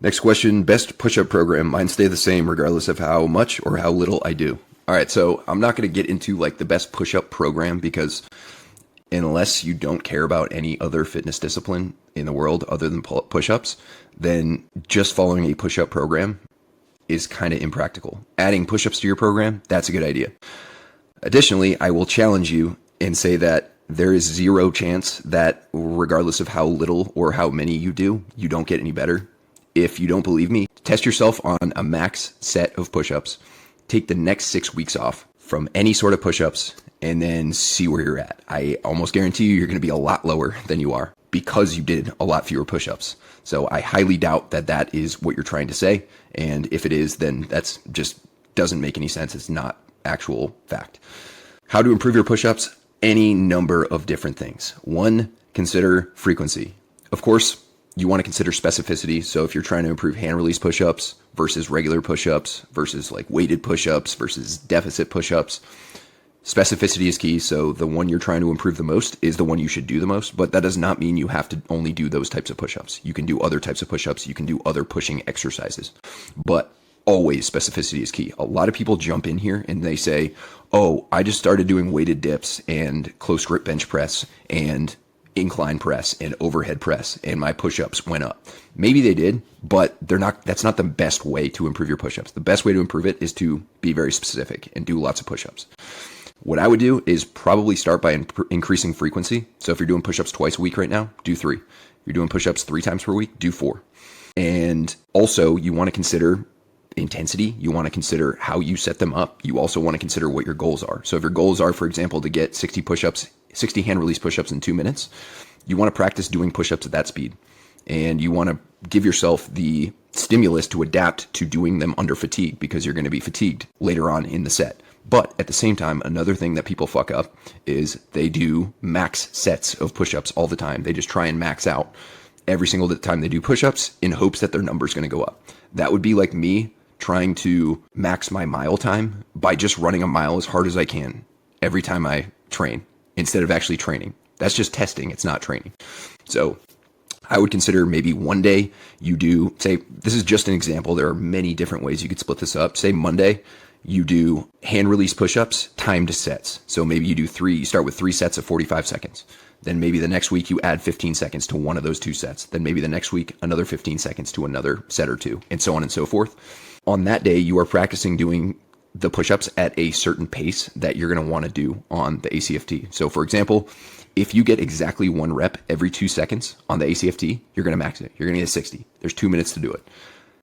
Next question, best push-up program. Mine stay the same regardless of how much or how little I do. All right, so I'm not going to get into like the best push-up program because unless you don't care about any other fitness discipline in the world other than push-ups, then just following a push-up program is kind of impractical. Adding push-ups to your program, that's a good idea. Additionally, I will challenge you and say that there is zero chance that regardless of how little or how many you do, you don't get any better. If you don't believe me, test yourself on a max set of push-ups. Take the next 6 weeks off from any sort of push-ups and then see where you're at. I almost guarantee you're going to be a lot lower than you are because you did a lot fewer push-ups. So I highly doubt that that is what you're trying to say. And if it is, then that's just doesn't make any sense. It's not actual fact. How to improve your push-ups? Any number of different things. One, consider frequency. Of course, you want to consider specificity. So if you're trying to improve hand release push-ups versus regular push-ups versus like weighted push-ups versus deficit push-ups, specificity is key. So the one you're trying to improve the most is the one you should do the most, but that does not mean you have to only do those types of push-ups. You can do other types of push-ups. You can do other pushing exercises, but always specificity is key. A lot of people jump in here and they say, oh, I just started doing weighted dips and close grip bench press and incline press and overhead press and my push-ups went up. Maybe they did, but that's not the best way to improve your push-ups. The best way to improve it is to be very specific and do lots of push-ups. What I would do is probably start by increasing frequency. So if you're doing push-ups twice a week right now, do 3. If you're doing push-ups 3 times per week, do 4. And also you want to consider intensity. You want to consider how you set them up. You also want to consider what your goals are. So if your goals are, for example, to get 60 push-ups, 60 hand release push-ups in 2 minutes, you want to practice doing push-ups at that speed. And you want to give yourself the stimulus to adapt to doing them under fatigue because you're going to be fatigued later on in the set. But at the same time, another thing that people fuck up is they do max sets of push-ups all the time. They just try and max out every single time they do push-ups in hopes that their number's going to go up. That would be like me trying to max my mile time by just running a mile as hard as I can every time I train instead of actually training. That's just testing. It's not training. So I would consider maybe one day you do, say, this is just an example. There are many different ways you could split this up. Say Monday, you do hand release push-ups timed sets. So maybe you start with 3 sets of 45 seconds. Then maybe the next week you add 15 seconds to one of those 2 sets. Then maybe the next week, another 15 seconds to another set or 2, and so on and so forth. On that day, you are practicing doing the push-ups at a certain pace that you're going to want to do on the ACFT. So for example, if you get exactly 1 rep every 2 seconds on the ACFT, you're going to max it. You're going to get 60. There's 2 minutes to do it.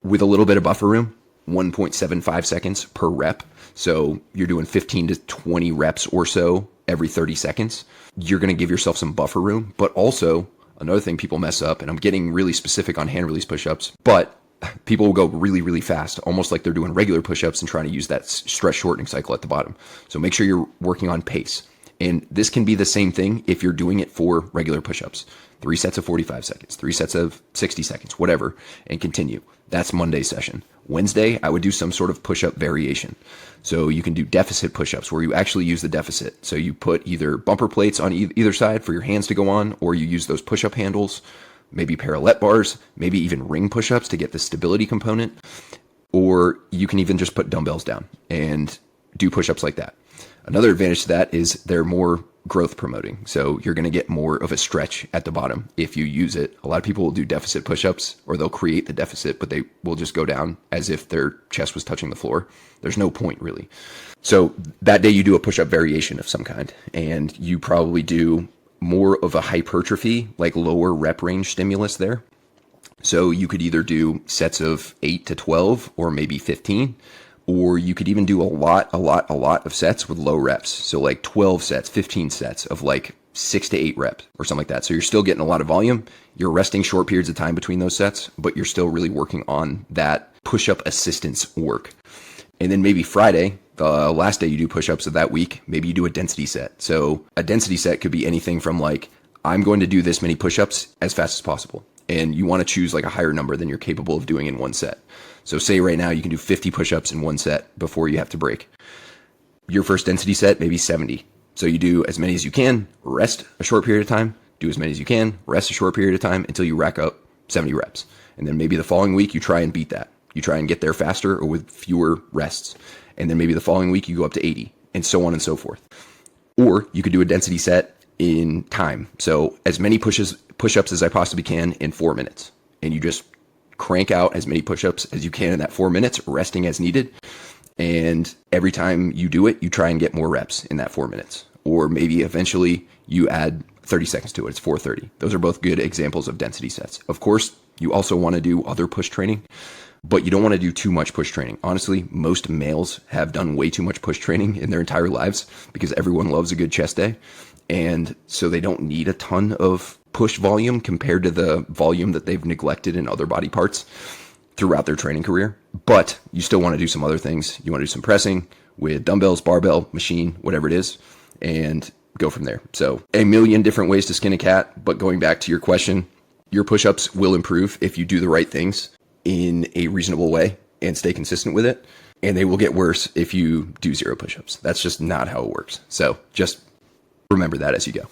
With a little bit of buffer room, 1.75 seconds per rep. So you're doing 15 to 20 reps or so every 30 seconds. You're going to give yourself some buffer room. But also, another thing people mess up, and I'm getting really specific on hand release push-ups, but people will go really, really fast, almost like they're doing regular push-ups and trying to use that stress shortening cycle at the bottom. So make sure you're working on pace. And this can be the same thing if you're doing it for regular push-ups. 3 sets of 45 seconds, 3 sets of 60 seconds, whatever, and continue. That's Monday's session. Wednesday, I would do some sort of push-up variation. So you can do deficit push-ups where you actually use the deficit. So you put either bumper plates on either side for your hands to go on, or you use those push-up handles, maybe parallel bars, maybe even ring push-ups to get the stability component, or you can even just put dumbbells down and do push-ups like that. Another advantage to that is they're more growth promoting. So you're going to get more of a stretch at the bottom if you use it. A lot of people will do deficit push-ups, or they'll create the deficit, but they will just go down as if their chest was touching the floor. There's no point really. So that day you do a push-up variation of some kind, and you probably do more of a hypertrophy, like lower rep range stimulus there. So you could either do sets of 8 to 12 or maybe 15, or you could even do a lot of sets with low reps. So like 12 sets, 15 sets of like 6 to 8 reps or something like that. So you're still getting a lot of volume. You're resting short periods of time between those sets, but you're still really working on that push-up assistance work. And then maybe Friday, the last day you do push-ups of that week, maybe you do a density set. So a density set could be anything from like, I'm going to do this many push-ups as fast as possible. And you want to choose like a higher number than you're capable of doing in one set. So say right now you can do 50 push-ups in one set before you have to break. Your first density set, maybe 70. So you do as many as you can, rest a short period of time, do as many as you can, rest a short period of time until you rack up 70 reps. And then maybe the following week you try and beat that. You try and get there faster or with fewer rests. And then maybe the following week you go up to 80 and so on and so forth. Or you could do a density set in time. So as many push-ups as I possibly can in 4 minutes. And you just crank out as many push-ups as you can in that 4 minutes, resting as needed. And every time you do it, you try and get more reps in that 4 minutes. Or maybe eventually you add 30 seconds to it. It's 4:30. Those are both good examples of density sets. Of course, you also want to do other push training, but you don't want to do too much push training. Honestly, most males have done way too much push training in their entire lives because everyone loves a good chest day. And so they don't need a ton of push volume compared to the volume that they've neglected in other body parts throughout their training career. But you still want to do some other things. You want to do some pressing with dumbbells, barbell, machine, whatever it is, and go from there. So a million different ways to skin a cat. But going back to your question, your push-ups will improve if you do the right things in a reasonable way and stay consistent with it. And they will get worse if you do 0 push-ups. That's just not how it works. So just remember that as you go.